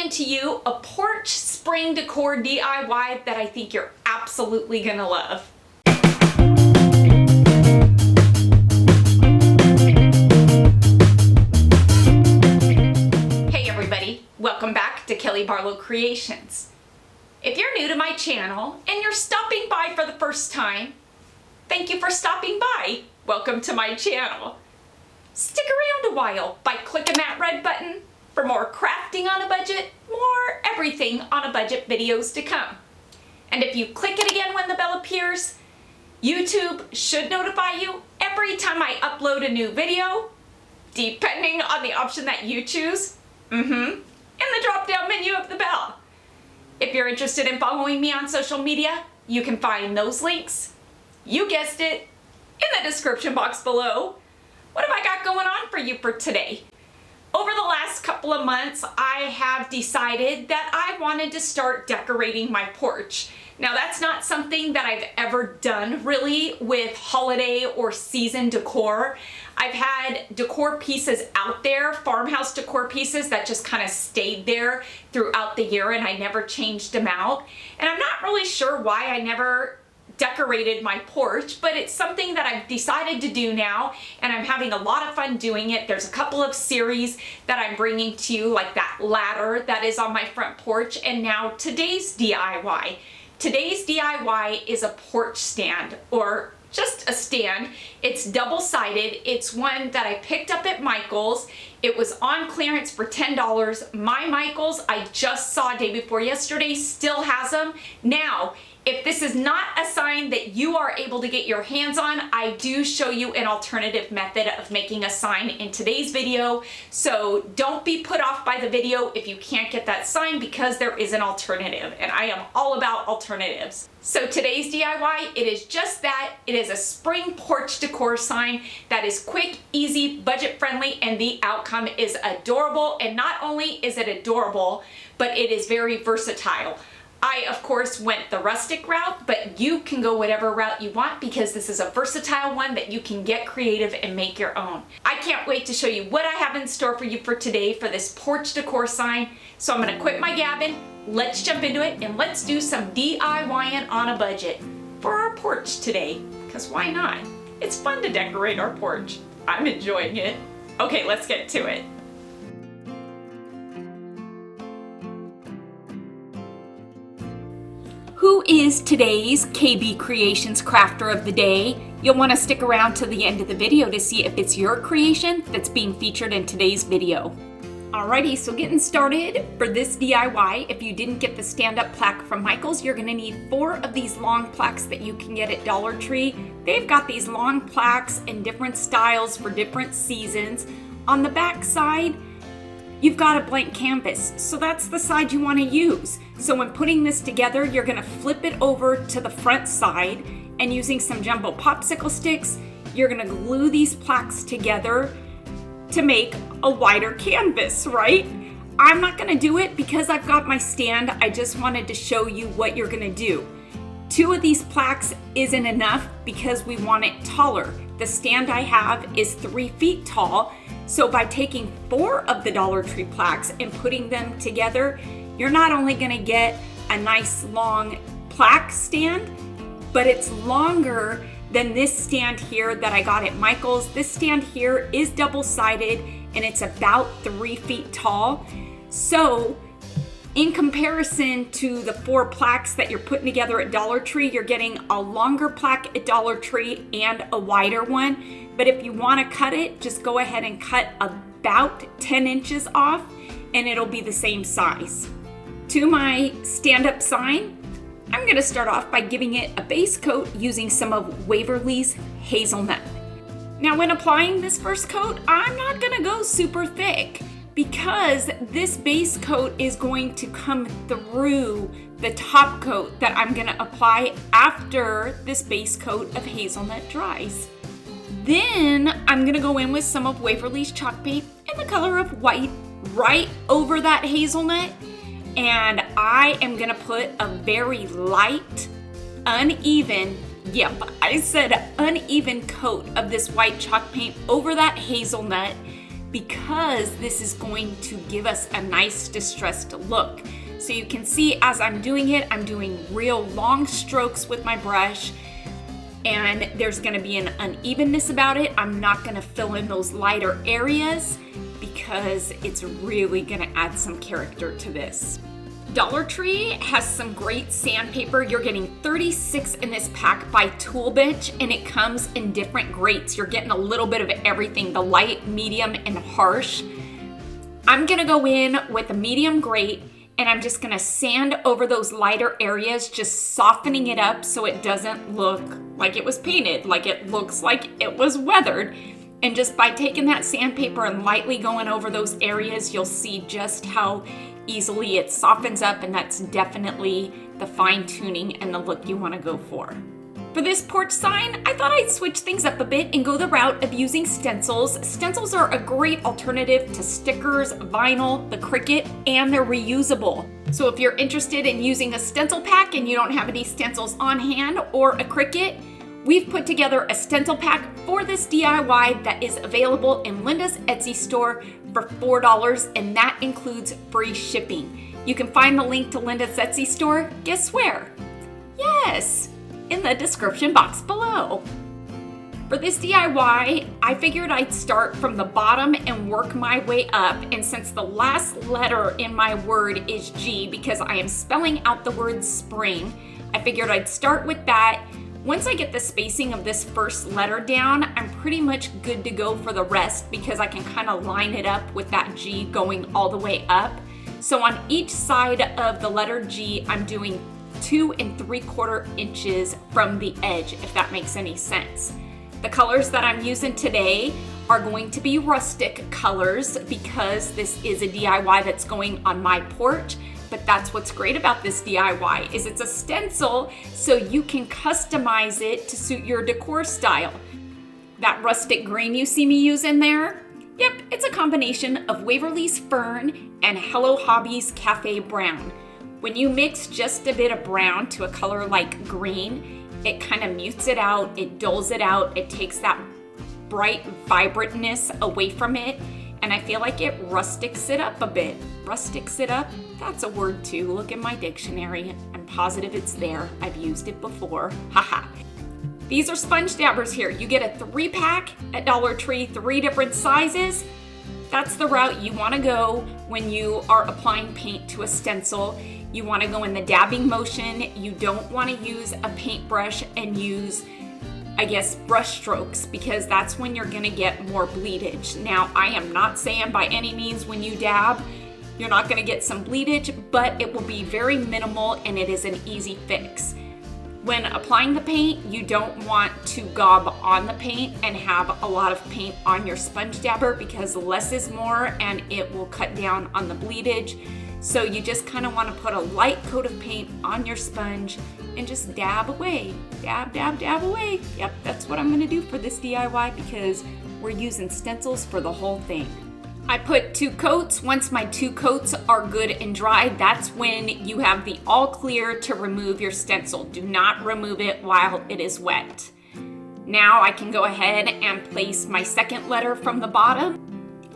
bringing to you a porch spring decor DIY that I think you're absolutely gonna love. Hey everybody, welcome back to Kelly Barlow Creations. If you're new to my channel and you're stopping by for the first time, thank you for stopping by. Welcome to my channel. Stick around a while by clicking that red button for more crafting on a budget, more everything on a budget videos to come. And if you click it again when the bell appears, YouTube should notify you every time I upload a new video, depending on the option that you choose, in the drop-down menu of the bell. If you're interested in following me on social media, you can find those links, you guessed it, in the description box below. What have I got going on for you for today? Over the last couple of months, I have decided that I wanted to start decorating my porch. Now that's not something that I've ever done really with holiday or season decor. I've had decor pieces out there, farmhouse decor pieces that just kind of stayed there throughout the year and I never changed them out. And I'm not really sure why I never decorated my porch, but it's something that I've decided to do now and I'm having a lot of fun doing it. There's a couple of series that I'm bringing to you, like that ladder that is on my front porch, and now today's DIY. Today's DIY is a porch stand, or just a stand. It's double-sided. It's one that I picked up at Michael's. It was on clearance for $10. My Michael's, I just saw day before yesterday, still has them. Now, if this is not a sign that you are able to get your hands on, I do show you an alternative method of making a sign in today's video. So don't be put off by the video if you can't get that sign, because there is an alternative and I am all about alternatives. So today's DIY, it is just that. It is a spring porch decor sign that is quick, easy, budget friendly, and the outcome is adorable. And not only is it adorable, but it is very versatile. I, of course, went the rustic route, but you can go whatever route you want because this is a versatile one that you can get creative and make your own. I can't wait to show you what I have in store for you for today for this porch decor sign. So I'm gonna quit my gabbing, let's jump into it, and let's do some DIYing on a budget for our porch today, because why not? It's fun to decorate our porch. I'm enjoying it. Okay, let's get to it. Who is today's KB Creations Crafter of the Day? You'll want to stick around to the end of the video to see if it's your creation that's being featured in today's video. Alrighty, so getting started for this DIY, if you didn't get the stand-up plaque from Michael's, you're going to need 4 of these long plaques that you can get at Dollar Tree. They've got these long plaques in different styles for different seasons. On the back side, you've got a blank canvas, so that's the side you want to use. So when putting this together, you're going to flip it over to the front side, and using some jumbo popsicle sticks, you're going to glue these plaques together to make a wider canvas, right? I'm not going to do it because I've got my stand. I just wanted to show you what you're going to do. 2 of these plaques isn't enough because we want it taller. The stand I have is 3 feet tall. So by taking 4 of the Dollar Tree plaques and putting them together, you're not only going to get a nice long plaque stand, but it's longer than this stand here that I got at Michael's. This stand here is double-sided and it's about 3 feet tall. So in comparison to the 4 plaques that you're putting together at Dollar Tree, you're getting a longer plaque at Dollar Tree and a wider one. But if you want to cut it, just go ahead and cut about 10 inches off and it'll be the same size. To my stand-up sign, I'm going to start off by giving it a base coat using some of Waverly's hazelnut. Now when applying this first coat, I'm not going to go super thick because this base coat is going to come through the top coat that I'm going to apply after this base coat of hazelnut dries. Then I'm going to go in with some of Waverly's chalk paint in the color of white right over that hazelnut. And I am going to put a very light, uneven, yep, I said uneven coat of this white chalk paint over that hazelnut because this is going to give us a nice distressed look. So you can see as I'm doing it, I'm doing real long strokes with my brush, and there's gonna be an unevenness about it. I'm not gonna fill in those lighter areas because it's really gonna add some character to this. Dollar Tree has some great sandpaper. You're getting 36 in this pack by Tool Bench, and it comes in different grades. You're getting a little bit of everything, the light, medium, and harsh. I'm gonna go in with a medium grade, and I'm just gonna sand over those lighter areas, just softening it up so it doesn't look like it was painted, like it looks like it was weathered. And just by taking that sandpaper and lightly going over those areas, you'll see just how easily it softens up, and that's definitely the fine tuning and the look you wanna go for. For this porch sign, I thought I'd switch things up a bit and go the route of using stencils. Stencils are a great alternative to stickers, vinyl, the Cricut, and they're reusable. So if you're interested in using a stencil pack and you don't have any stencils on hand or a Cricut, we've put together a stencil pack for this DIY that is available in Linda's Etsy store for $4, and that includes free shipping. You can find the link to Linda's Etsy store, guess where? Yes, in the description box below. For this DIY, I figured I'd start from the bottom and work my way up, and since the last letter in my word is G because I am spelling out the word spring, I figured I'd start with that. Once I get the spacing of this first letter down, I'm pretty much good to go for the rest because I can kind of line it up with that G going all the way up. So on each side of the letter G, I'm doing 2 3/4 inches from the edge, if that makes any sense. The colors that I'm using today are going to be rustic colors because this is a DIY that's going on my porch. But that's what's great about this DIY is it's a stencil, so you can customize it to suit your decor style. That rustic green you see me using there? Yep, it's a combination of Waverly's Fern and Hello Hobby's Cafe Brown. When you mix just a bit of brown to a color like green, it kind of mutes it out, it dulls it out, it takes that bright vibrantness away from it, and I feel like it rustics it up a bit. Rustics it up? That's a word too. Look in my dictionary. I'm positive it's there. I've used it before. Haha. These are sponge dabbers here. You get a 3-pack at Dollar Tree, 3 different sizes. That's the route you want to go when you are applying paint to a stencil. You want to go in the dabbing motion. You don't want to use a paintbrush and use, I guess, brush strokes, because that's when you're gonna get more bleedage. Now, I am not saying by any means when you dab, you're not gonna get some bleedage, but it will be very minimal and it is an easy fix. When applying the paint, you don't want to gob on the paint and have a lot of paint on your sponge dabber because less is more and it will cut down on the bleedage. So you just kind of want to put a light coat of paint on your sponge and just dab away. Dab, dab, dab away. Yep, that's what I'm going to do for this DIY because we're using stencils for the whole thing. I put 2 coats. Once my 2 coats are good and dry, that's when you have the all clear to remove your stencil. Do not remove it while it is wet. Now I can go ahead and place my second letter from the bottom.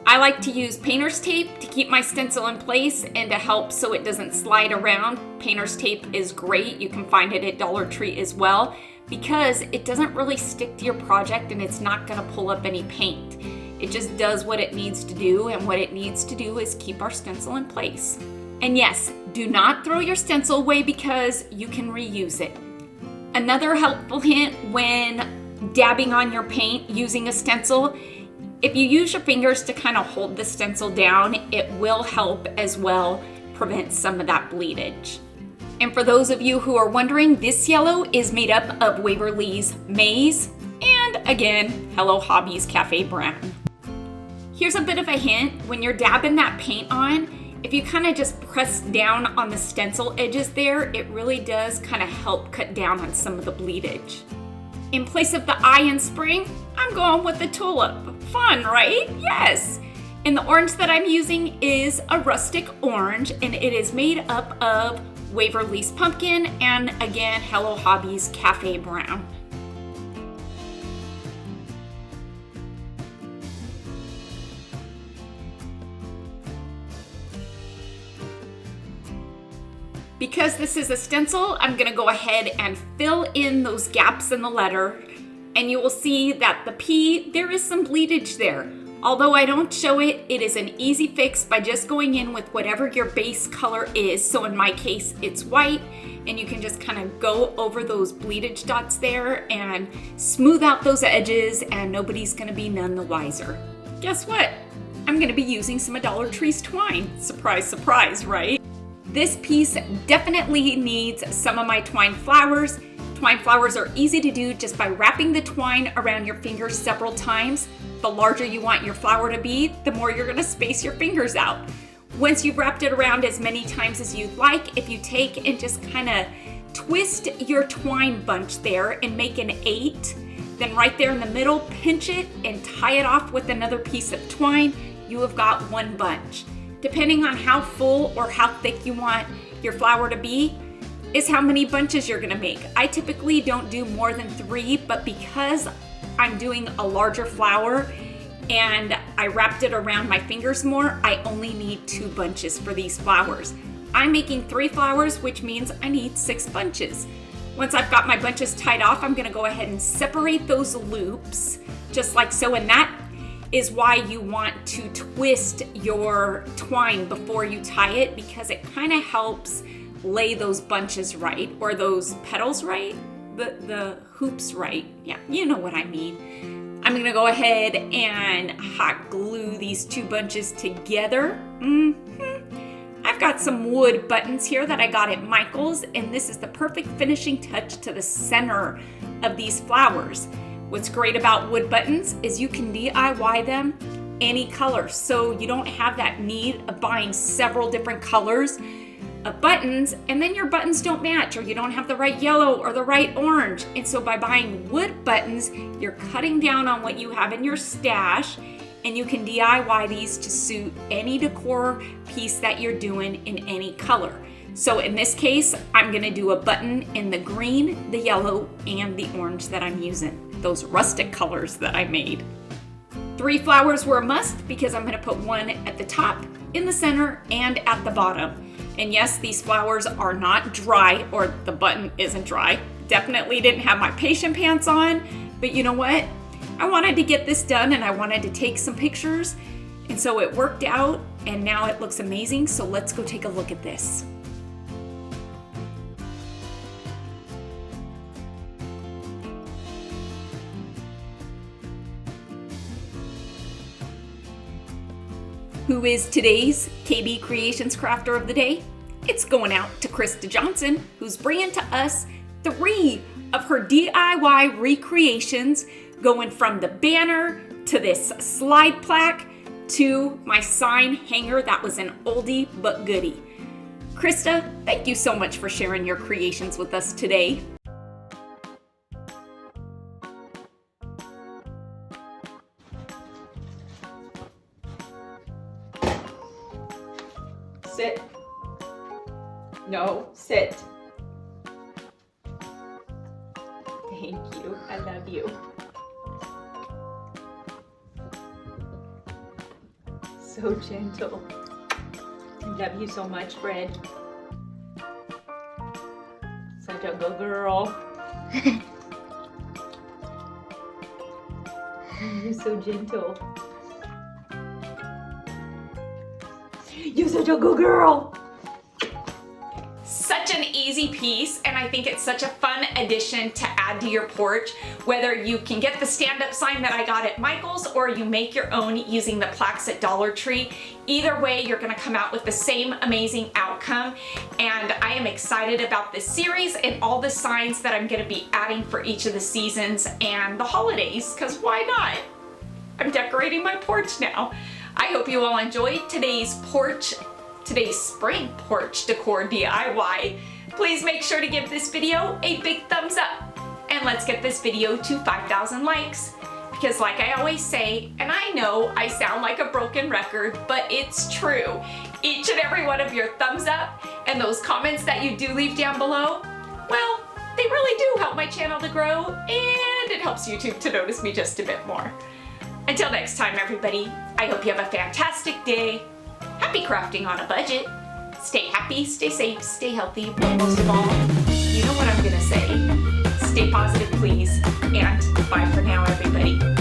I like to use painter's tape to keep my stencil in place and to help so it doesn't slide around. Painter's tape is great. You can find it at Dollar Tree as well because it doesn't really stick to your project and it's not going to pull up any paint. It just does what it needs to do, and what it needs to do is keep our stencil in place. And yes, do not throw your stencil away because you can reuse it. Another helpful hint when dabbing on your paint using a stencil, if you use your fingers to kind of hold the stencil down, it will help as well prevent some of that bleedage. And for those of you who are wondering, this yellow is made up of Waverly's Maze and again, Hello Hobby's Cafe Brown. Here's a bit of a hint, when you're dabbing that paint on, if you kind of just press down on the stencil edges there, it really does kind of help cut down on some of the bleedage. In place of the eye and spring, I'm going with the tulip. Fun, right? Yes! And the orange that I'm using is a rustic orange, and it is made up of Waverly's Pumpkin and again, Hello Hobby's Cafe Brown. Because this is a stencil, I'm gonna go ahead and fill in those gaps in the letter, and you will see that the P, there is some bleedage there. Although I don't show it, it is an easy fix by just going in with whatever your base color is. So in my case, it's white, and you can just kind of go over those bleedage dots there and smooth out those edges, and nobody's gonna be none the wiser. Guess what? I'm gonna be using some of Dollar Tree's twine. Surprise, surprise, right? This piece definitely needs some of my twine flowers. Twine flowers are easy to do just by wrapping the twine around your fingers several times. The larger you want your flower to be, the more you're gonna space your fingers out. Once you've wrapped it around as many times as you'd like, if you take and just kind of twist your twine bunch there and make an 8, then right there in the middle, pinch it and tie it off with another piece of twine, you have got one bunch. Depending on how full or how thick you want your flower to be, is how many bunches you're gonna make. I typically don't do more than 3, but because I'm doing a larger flower and I wrapped it around my fingers more, I only need 2 bunches for these flowers. I'm making 3 flowers, which means I need 6 bunches. Once I've got my bunches tied off, I'm gonna go ahead and separate those loops, just like so, and that is why you want to twist your twine before you tie it, because it kind of helps lay those bunches right, or those petals right, the hoops right. Yeah, you know what I mean. I'm gonna go ahead and hot glue these 2 bunches together. I've got some wood buttons here that I got at Michael's, and this is the perfect finishing touch to the center of these flowers. What's great about wood buttons is you can DIY them any color, so you don't have that need of buying several different colors of buttons, and then your buttons don't match, or you don't have the right yellow or the right orange. And so by buying wood buttons, you're cutting down on what you have in your stash, and you can DIY these to suit any decor piece that you're doing in any color. So in this case, I'm gonna do a button in the green, the yellow, and the orange that I'm using, those rustic colors that I made. 3 flowers were a must because I'm gonna put 1 at the top, in the center, and at the bottom. And yes, these flowers are not dry, or the button isn't dry. Definitely didn't have my patient pants on, but you know what? I wanted to get this done and I wanted to take some pictures, and so it worked out, and now it looks amazing. So let's go take a look at this. Who is today's KB Creations Crafter of the Day? It's going out to Krista Johnson, who's bringing to us 3 of her DIY recreations, going from the banner to this slide plaque to my sign hanger that was an oldie but goodie. Krista, thank you so much for sharing your creations with us today. Sit. No, sit. Thank you. I love you. So gentle. I love you so much, Fred. Such a good girl. You're so gentle. You're such a good girl. Such an easy piece, and I think it's such a fun addition to add to your porch, whether you can get the stand-up sign that I got at Michael's or you make your own using the plaques at Dollar Tree. Either way, you're gonna come out with the same amazing outcome, and I am excited about this series and all the signs that I'm gonna be adding for each of the seasons and the holidays, because why not? I'm decorating my porch now. I hope you all enjoyed today's spring porch decor DIY. Please make sure to give this video a big thumbs up, and let's get this video to 5,000 likes, because like I always say, and I know I sound like a broken record, but it's true, each and every one of your thumbs up and those comments that you do leave down below, well, they really do help my channel to grow, and it helps YouTube to notice me just a bit more. Until next time, everybody, I hope you have a fantastic day. Happy crafting on a budget. stay happy, stay safe, stay healthy, but most of all, you know what I'm gonna say. Stay positive, please, and bye for now, everybody.